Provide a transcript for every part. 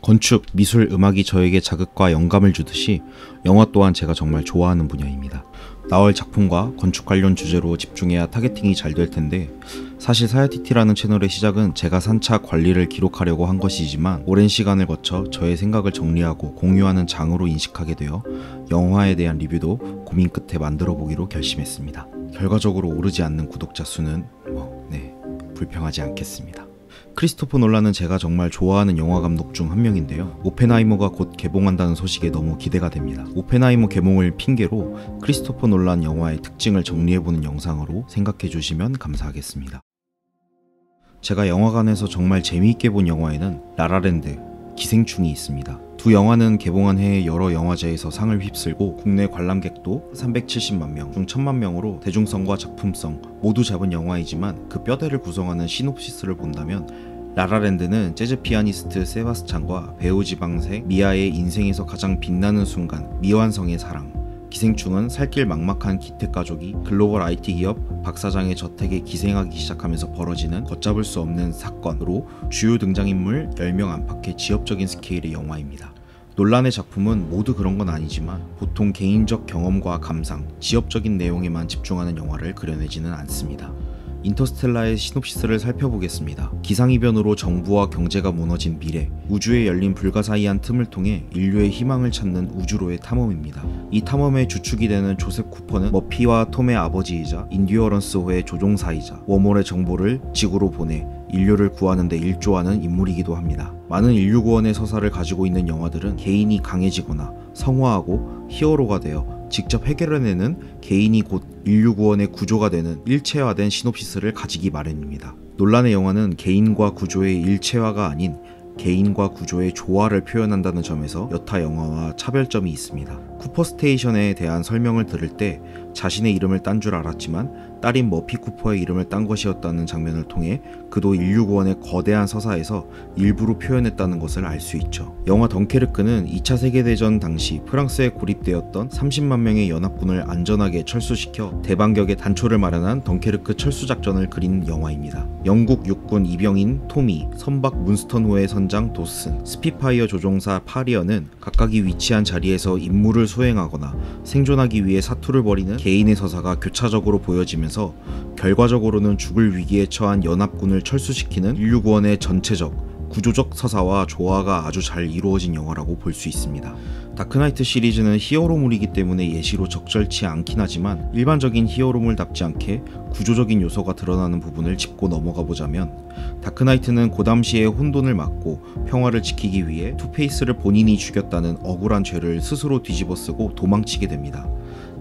건축, 미술, 음악이 저에게 자극과 영감을 주듯이 영화 또한 제가 정말 좋아하는 분야입니다. 나올 작품과 건축 관련 주제로 집중해야 타겟팅이 잘 될 텐데, 사실 사야티티라는 채널의 시작은 제가 산차 관리를 기록하려고 한 것이지만 오랜 시간을 거쳐 저의 생각을 정리하고 공유하는 장으로 인식하게 되어 영화에 대한 리뷰도 고민 끝에 만들어 보기로 결심했습니다. 결과적으로 오르지 않는 구독자 수는 불평하지 않겠습니다. 크리스토퍼 놀란은 제가 정말 좋아하는 영화 감독 중 한 명인데요. 오펜하이머가 곧 개봉한다는 소식에 너무 기대가 됩니다. 오펜하이머 개봉을 핑계로 크리스토퍼 놀란 영화의 특징을 정리해보는 영상으로 생각해 주시면 감사하겠습니다. 제가 영화관에서 정말 재미있게 본 영화에는 라라랜드, 기생충이 있습니다. 두 영화는 개봉한 해에 여러 영화제에서 상을 휩쓸고 국내 관람객도 370만 명 중 1000만 명으로 대중성과 작품성 모두 잡은 영화이지만 그 뼈대를 구성하는 시놉시스를 본다면 라라랜드는 재즈 피아니스트 세바스찬과 배우 지방생 미아의 인생에서 가장 빛나는 순간 미완성의 사랑, 기생충은 살길 막막한 기택가족이 글로벌 IT 기업 박 사장의 저택에 기생하기 시작하면서 벌어지는 걷잡을 수 없는 사건으로 주요 등장인물 10명 안팎의 지역적인 스케일의 영화입니다. 놀란의 작품은 모두 그런 건 아니지만 보통 개인적 경험과 감상, 지역적인 내용에만 집중하는 영화를 그려내지는 않습니다. 인터스텔라의 시놉시스를 살펴보겠습니다. 기상이변으로 정부와 경제가 무너진 미래, 우주에 열린 불가사의한 틈을 통해 인류의 희망을 찾는 우주로의 탐험입니다. 이 탐험의 주축이 되는 조셉 쿠퍼는 머피와 톰의 아버지이자 인듀어런스호의 조종사이자 웜홀의 정보를 지구로 보내 인류를 구하는 데 일조하는 인물이기도 합니다. 많은 인류 구원의 서사를 가지고 있는 영화들은 개인이 강해지거나 성화하고 히어로가 되어 직접 해결해내는 개인이 곧 인류 구원의 구조가 되는 일체화된 시놉시스를 가지기 마련입니다. 놀란의 영화는 개인과 구조의 일체화가 아닌 개인과 구조의 조화를 표현한다는 점에서 여타 영화와 차별점이 있습니다. 쿠퍼 스테이션에 대한 설명을 들을 때 자신의 이름을 딴 줄 알았지만 딸인 머피 쿠퍼의 이름을 딴 것이었다는 장면을 통해 그도 인류 구원의 거대한 서사에서 일부로 표현했다는 것을 알 수 있죠. 영화 덩케르크는 2차 세계대전 당시 프랑스에 고립되었던 30만 명의 연합군을 안전하게 철수시켜 대반격의 단초를 마련한 덩케르크 철수작전을 그린 영화입니다. 영국 육군 이병인 토미, 선박 문스턴호의 선장 도슨, 스피파이어 조종사 파리어는 각각이 위치한 자리에서 임무를 수행하거나 생존하기 위해 사투를 벌이는 개인의 서사가 교차적으로 보여지면서 결과적으로는 죽을 위기에 처한 연합군을 철수시키는 인류 구원의 전체적 구조적 서사와 조화가 아주 잘 이루어진 영화라고 볼 수 있습니다. 다크나이트 시리즈는 히어로물이기 때문에 예시로 적절치 않긴 하지만 일반적인 히어로물답지 않게 구조적인 요소가 드러나는 부분을 짚고 넘어가 보자면, 다크나이트는 그 당시에 혼돈을 막고 평화를 지키기 위해 투페이스를 본인이 죽였다는 억울한 죄를 스스로 뒤집어쓰고 도망치게 됩니다.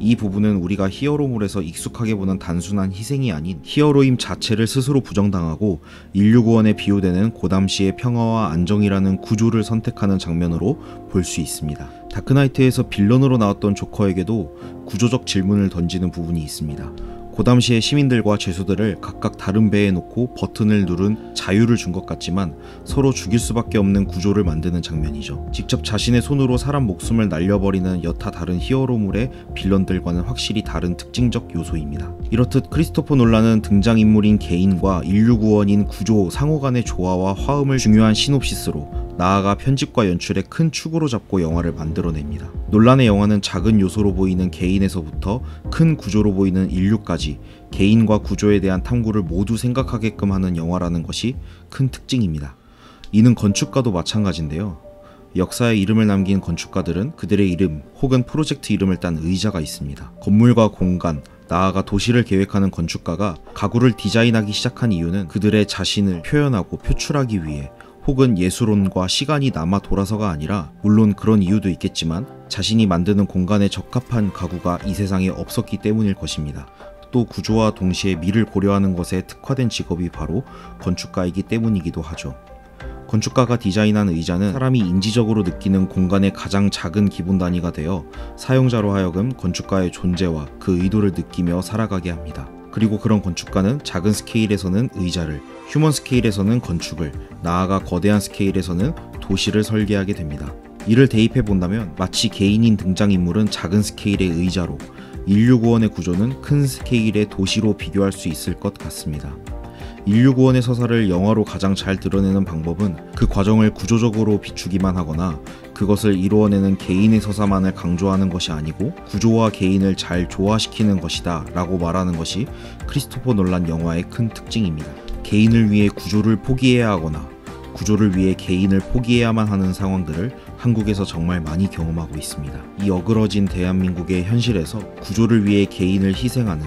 이 부분은 우리가 히어로물에서 익숙하게 보는 단순한 희생이 아닌 히어로임 자체를 스스로 부정당하고 인류 구원에 비유되는 그 당시의 평화와 안정이라는 구조를 선택하는 장면으로 볼 수 있습니다. 다크나이트에서 빌런으로 나왔던 조커에게도 구조적 질문을 던지는 부분이 있습니다. 그 당시의 시민들과 죄수들을 각각 다른 배에 놓고 버튼을 누른 자유를 준 것 같지만 서로 죽일 수밖에 없는 구조를 만드는 장면이죠. 직접 자신의 손으로 사람 목숨을 날려버리는 여타 다른 히어로물의 빌런들과는 확실히 다른 특징적 요소입니다. 이렇듯 크리스토퍼 놀란은 등장인물인 개인과 인류 구원인 구조 상호 간의 조화와 화음을 중요한 시놉시스로, 나아가 편집과 연출의 큰 축으로 잡고 영화를 만들어냅니다. 놀란의 영화는 작은 요소로 보이는 개인에서부터 큰 구조로 보이는 인류까지 개인과 구조에 대한 탐구를 모두 생각하게끔 하는 영화라는 것이 큰 특징입니다. 이는 건축가도 마찬가지인데요. 역사에 이름을 남긴 건축가들은 그들의 이름 혹은 프로젝트 이름을 딴 의자가 있습니다. 건물과 공간, 나아가 도시를 계획하는 건축가가 가구를 디자인하기 시작한 이유는 그들의 자신을 표현하고 표출하기 위해, 혹은 예술론과 시간이 남아 돌아서가 아니라, 물론 그런 이유도 있겠지만 자신이 만드는 공간에 적합한 가구가 이 세상에 없었기 때문일 것입니다. 또 구조와 동시에 미를 고려하는 것에 특화된 직업이 바로 건축가이기 때문이기도 하죠. 건축가가 디자인한 의자는 사람이 인지적으로 느끼는 공간의 가장 작은 기본 단위가 되어 사용자로 하여금 건축가의 존재와 그 의도를 느끼며 살아가게 합니다. 그리고 그런 건축가는 작은 스케일에서는 의자를, 휴먼 스케일에서는 건축을, 나아가 거대한 스케일에서는 도시를 설계하게 됩니다. 이를 대입해 본다면 마치 개인인 등장인물은 작은 스케일의 의자로, 인류 구원의 구조는 큰 스케일의 도시로 비교할 수 있을 것 같습니다. 인류 구원의 서사를 영화로 가장 잘 드러내는 방법은 그 과정을 구조적으로 비추기만 하거나 그것을 이루어내는 개인의 서사만을 강조하는 것이 아니고 구조와 개인을 잘 조화시키는 것이다 라고 말하는 것이 크리스토퍼 놀란 영화의 큰 특징입니다. 개인을 위해 구조를 포기해야 하거나 구조를 위해 개인을 포기해야만 하는 상황들을 한국에서 정말 많이 경험하고 있습니다. 이 어그러진 대한민국의 현실에서 구조를 위해 개인을 희생하는,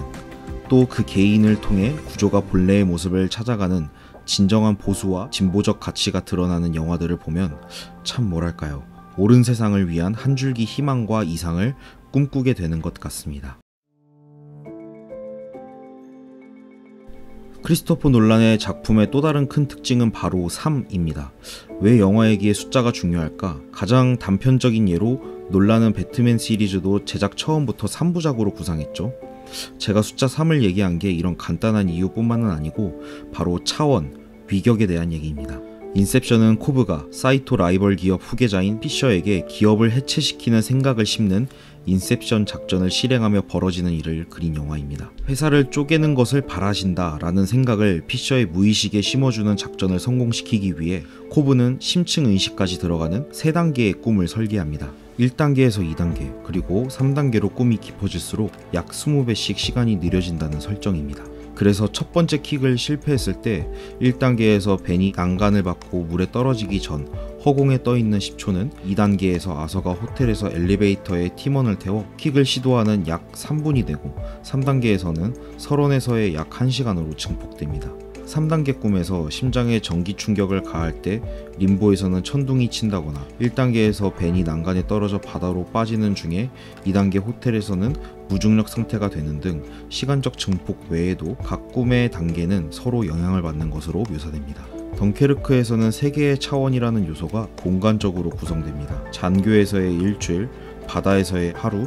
또 그 개인을 통해 구조가 본래의 모습을 찾아가는 진정한 보수와 진보적 가치가 드러나는 영화들을 보면 참 뭐랄까요, 옳은 세상을 위한 한 줄기 희망과 이상을 꿈꾸게 되는 것 같습니다. 크리스토퍼 놀란의 작품의 또 다른 큰 특징은 바로 3입니다. 왜 영화이기에 숫자가 중요할까? 가장 단편적인 예로 놀란은 배트맨 시리즈도 제작 처음부터 3부작으로 구상했죠. 제가 숫자 3을 얘기한 게 이런 간단한 이유뿐만은 아니고 바로 차원, 위격에 대한 얘기입니다. 인셉션은 코브가 사이토 라이벌 기업 후계자인 피셔에게 기업을 해체시키는 생각을 심는 인셉션 작전을 실행하며 벌어지는 일을 그린 영화입니다. 회사를 쪼개는 것을 바라신다 라는 생각을 피셔의 무의식에 심어주는 작전을 성공시키기 위해 코브는 심층 의식까지 들어가는 3단계의 꿈을 설계합니다. 1단계에서 2단계, 그리고 3단계로 꿈이 깊어질수록 약 20배씩 시간이 느려진다는 설정입니다. 그래서 첫 번째 킥을 실패했을 때 1단계에서 벤이 난간을 받고 물에 떨어지기 전 허공에 떠있는 10초는 2단계에서 아서가 호텔에서 엘리베이터에 팀원을 태워 킥을 시도하는 약 3분이 되고 3단계에서는 설원에서의 약 1시간으로 증폭됩니다. 3단계 꿈에서 심장에 전기 충격을 가할 때 림보에서는 천둥이 친다거나 1단계에서 벤이 난간에 떨어져 바다로 빠지는 중에 2단계 호텔에서는 무중력 상태가 되는 등 시간적 증폭 외에도 각 꿈의 단계는 서로 영향을 받는 것으로 묘사됩니다. 덩케르크에서는 3개의 차원이라는 요소가 공간적으로 구성됩니다. 잔교에서의 일주일, 바다에서의 하루,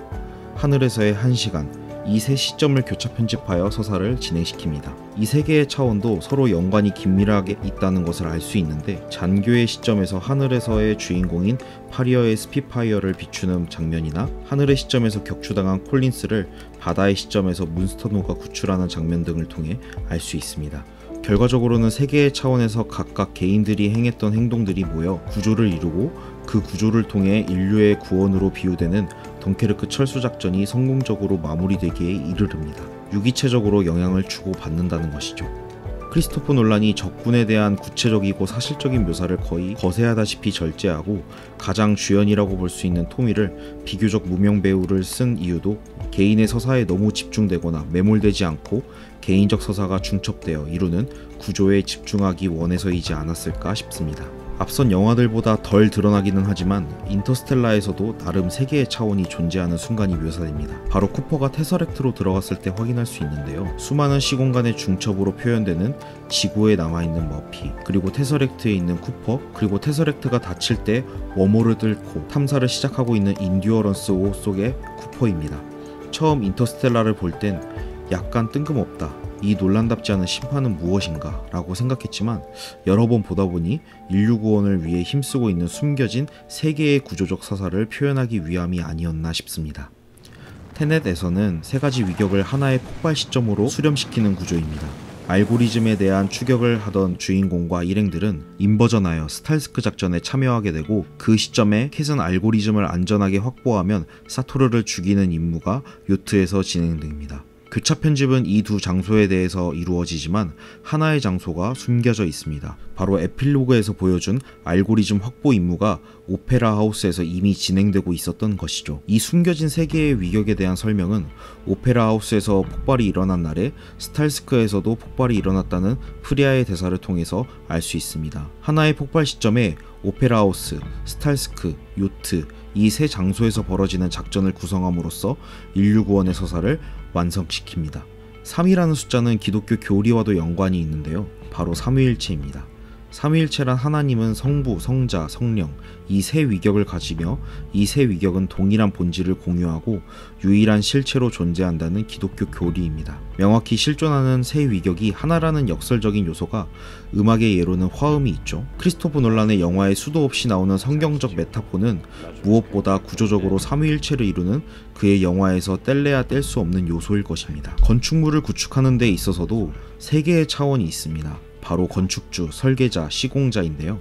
하늘에서의 1시간, 이 세 시점을 교차 편집하여 서사를 진행시킵니다. 이 3개의 차원도 서로 연관이 긴밀하게 있다는 것을 알 수 있는데, 잔교의 시점에서 하늘에서의 주인공인 파리어의 스피파이어를 비추는 장면이나 하늘의 시점에서 격추당한 콜린스를 바다의 시점에서 문스터노가 구출하는 장면 등을 통해 알 수 있습니다. 결과적으로는 3개의 차원에서 각각 개인들이 행했던 행동들이 모여 구조를 이루고 그 구조를 통해 인류의 구원으로 비유되는 덩케르크 철수작전이 성공적으로 마무리되기에 이르릅니다. 유기체적으로 영향을 주고받는다는 것이죠. 크리스토퍼 놀란이 적군에 대한 구체적이고 사실적인 묘사를 거의 거세하다시피 절제하고 가장 주연이라고 볼 수 있는 토미를 비교적 무명 배우를 쓴 이유도 개인의 서사에 너무 집중되거나 매몰되지 않고 개인적 서사가 중첩되어 이루는 구조에 집중하기 원해서이지 않았을까 싶습니다. 앞선 영화들보다 덜 드러나기는 하지만 인터스텔라에서도 나름 3개의 차원이 존재하는 순간이 묘사됩니다. 바로 쿠퍼가 테서렉트로 들어갔을 때 확인할 수 있는데요. 수많은 시공간의 중첩으로 표현되는 지구에 남아있는 머피, 그리고 테서렉트에 있는 쿠퍼, 그리고 테서렉트가 닫힐 때 웜홀을 뚫고 탐사를 시작하고 있는 인듀어런스 5 속의 쿠퍼입니다. 처음 인터스텔라를 볼 땐 약간 뜬금없다, 이 논란답지 않은 심판은 무엇인가 라고 생각했지만 여러 번 보다 보니 인류 구원을 위해 힘쓰고 있는 숨겨진 3개의 구조적 서사를 표현하기 위함이 아니었나 싶습니다. 테넷에서는 3가지 위격을 하나의 폭발 시점으로 수렴시키는 구조입니다. 알고리즘에 대한 추격을 하던 주인공과 일행들은 인버전하여 스탈스크 작전에 참여하게 되고, 그 시점에 캣은 알고리즘을 안전하게 확보하면 사토르를 죽이는 임무가 요트에서 진행됩니다. 교차 편집은 이 두 장소에 대해서 이루어지지만 하나의 장소가 숨겨져 있습니다. 바로 에필로그에서 보여준 알고리즘 확보 임무가 오페라 하우스에서 이미 진행되고 있었던 것이죠. 이 숨겨진 3개의 위격에 대한 설명은 오페라 하우스에서 폭발이 일어난 날에 스탈스크에서도 폭발이 일어났다는 프리아의 대사를 통해서 알 수 있습니다. 하나의 폭발 시점에 오페라 하우스, 스탈스크, 요트, 이 3 장소에서 벌어지는 작전을 구성함으로써 인류 구원의 서사를 완성시킵니다. 3이라는 숫자는 기독교 교리와도 연관이 있는데요. 바로 삼위일체입니다. 삼위일체란 하나님은 성부, 성자, 성령, 이 3 위격을 가지며 이 3 위격은 동일한 본질을 공유하고 유일한 실체로 존재한다는 기독교 교리입니다. 명확히 실존하는 3 위격이 하나라는 역설적인 요소가 음악의 예로는 화음이 있죠. 크리스토퍼 놀란의 영화에 수도 없이 나오는 성경적 메타포는 무엇보다 구조적으로 삼위일체를 이루는 그의 영화에서 뗄래야 뗄 수 없는 요소일 것입니다. 건축물을 구축하는 데 있어서도 3개의 차원이 있습니다. 바로 건축주, 설계자, 시공자인데요.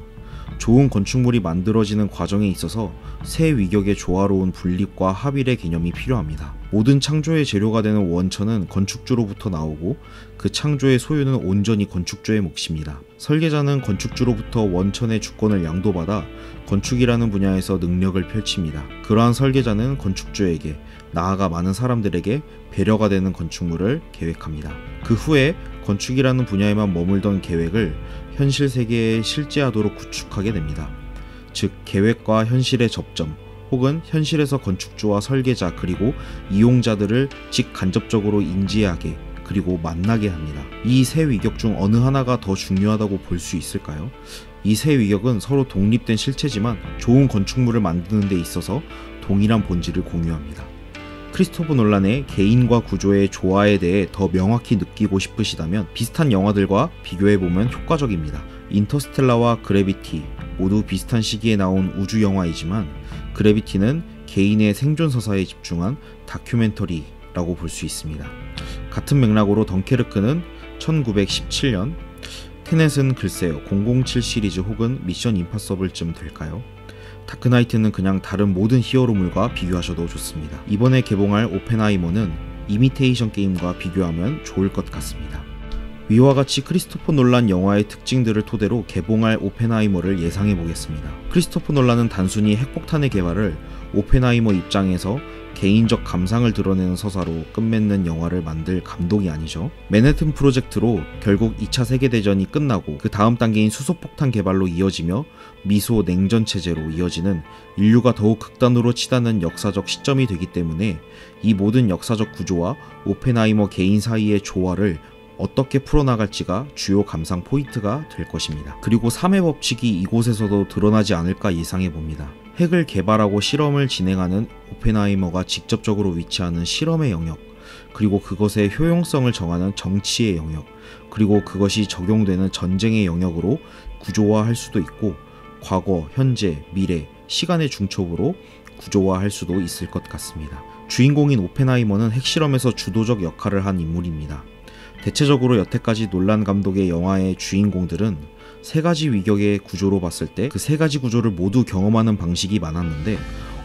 좋은 건축물이 만들어지는 과정에 있어서 세 위격의 조화로운 분립과 합일의 개념이 필요합니다. 모든 창조의 재료가 되는 원천은 건축주로부터 나오고 그 창조의 소유는 온전히 건축주의 몫입니다. 설계자는 건축주로부터 원천의 주권을 양도받아 건축이라는 분야에서 능력을 펼칩니다. 그러한 설계자는 건축주에게, 나아가 많은 사람들에게 배려가 되는 건축물을 계획합니다. 그 후에 건축이라는 분야에만 머물던 계획을 현실 세계에 실제하도록 구축하게 됩니다. 즉, 계획과 현실의 접점, 혹은 현실에서 건축주와 설계자 그리고 이용자들을 직간접적으로 인지하게 그리고 만나게 합니다. 이 세 위격 중 어느 하나가 더 중요하다고 볼 수 있을까요? 이 세 위격은 서로 독립된 실체지만 좋은 건축물을 만드는 데 있어서 동일한 본질을 공유합니다. 크리스토퍼 놀란의 개인과 구조의 조화에 대해 더 명확히 느끼고 싶으시다면 비슷한 영화들과 비교해보면 효과적입니다. 인터스텔라와 그래비티 모두 비슷한 시기에 나온 우주 영화이지만 그래비티는 개인의 생존 서사에 집중한 다큐멘터리라고 볼 수 있습니다. 같은 맥락으로 덩케르크는 1917년, 테넷은 글쎄요 007 시리즈 혹은 미션 임파서블쯤 될까요? 다크나이트는 그냥 다른 모든 히어로물과 비교하셔도 좋습니다. 이번에 개봉할 오펜하이머는 이미테이션 게임과 비교하면 좋을 것 같습니다. 위와 같이 크리스토퍼 놀란 영화의 특징들을 토대로 개봉할 오펜하이머를 예상해 보겠습니다. 크리스토퍼 놀란은 단순히 핵폭탄의 개발을 오펜하이머 입장에서 개인적 감상을 드러내는 서사로 끝맺는 영화를 만들 감독이 아니죠. 맨해튼 프로젝트로 결국 2차 세계대전이 끝나고 그 다음 단계인 수소폭탄 개발로 이어지며 미소 냉전 체제로 이어지는 인류가 더욱 극단으로 치닫는 역사적 시점이 되기 때문에 이 모든 역사적 구조와 오펜하이머 개인 사이의 조화를 어떻게 풀어나갈지가 주요 감상 포인트가 될 것입니다. 그리고 3의 법칙이 이곳에서도 드러나지 않을까 예상해 봅니다. 핵을 개발하고 실험을 진행하는 오펜하이머가 직접적으로 위치하는 실험의 영역, 그리고 그것의 효용성을 정하는 정치의 영역, 그리고 그것이 적용되는 전쟁의 영역으로 구조화할 수도 있고 과거, 현재, 미래, 시간의 중첩으로 구조화할 수도 있을 것 같습니다. 주인공인 오펜하이머는 핵실험에서 주도적 역할을 한 인물입니다. 대체적으로 여태까지 놀란 감독의 영화의 주인공들은 세 가지 위격의 구조로 봤을 때 그 세 가지 구조를 모두 경험하는 방식이 많았는데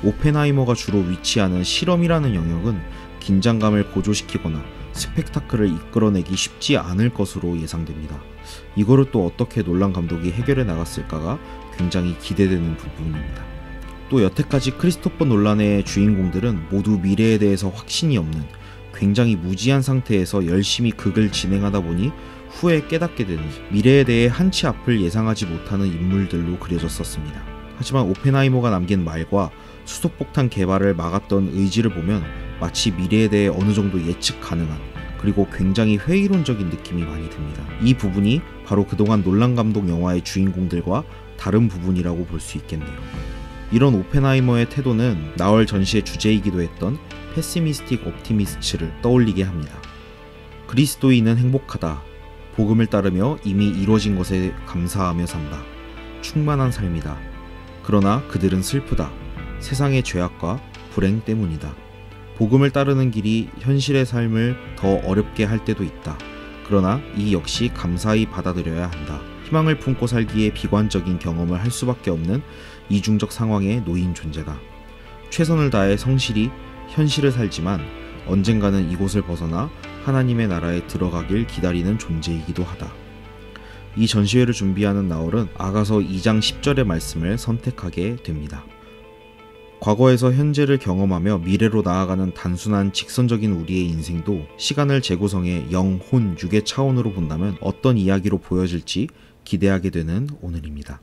오펜하이머가 주로 위치하는 실험이라는 영역은 긴장감을 고조시키거나 스펙타클을 이끌어내기 쉽지 않을 것으로 예상됩니다. 이거를 또 어떻게 놀란 감독이 해결해 나갔을까가 굉장히 기대되는 부분입니다. 또 여태까지 크리스토퍼 놀란의 주인공들은 모두 미래에 대해서 확신이 없는 굉장히 무지한 상태에서 열심히 극을 진행하다 보니 후에 깨닫게 되는 미래에 대해 한치 앞을 예상하지 못하는 인물들로 그려졌었습니다. 하지만 오펜하이머가 남긴 말과 수소폭탄 개발을 막았던 의지를 보면 마치 미래에 대해 어느 정도 예측 가능한 그리고 굉장히 회의론적인 느낌이 많이 듭니다. 이 부분이 바로 그동안 놀란 감독 영화의 주인공들과 다른 부분이라고 볼 수 있겠네요. 이런 오펜하이머의 태도는 나월 전시의 주제이기도 했던 패시미스틱 옵티미스트를 떠올리게 합니다. 그리스도인은 행복하다. 복음을 따르며 이미 이루어진 것에 감사하며 산다. 충만한 삶이다. 그러나 그들은 슬프다. 세상의 죄악과 불행 때문이다. 복음을 따르는 길이 현실의 삶을 더 어렵게 할 때도 있다. 그러나 이 역시 감사히 받아들여야 한다. 희망을 품고 살기에 비관적인 경험을 할 수밖에 없는 이중적 상황에 놓인 존재다. 최선을 다해 성실히 현실을 살지만 언젠가는 이곳을 벗어나 하나님의 나라에 들어가길 기다리는 존재이기도 하다. 이 전시회를 준비하는 나월은 아가서 2장 10절의 말씀을 선택하게 됩니다. 과거에서 현재를 경험하며 미래로 나아가는 단순한 직선적인 우리의 인생도 시간을 재구성해 영, 혼, 육의 차원으로 본다면 어떤 이야기로 보여질지 기대하게 되는 오늘입니다.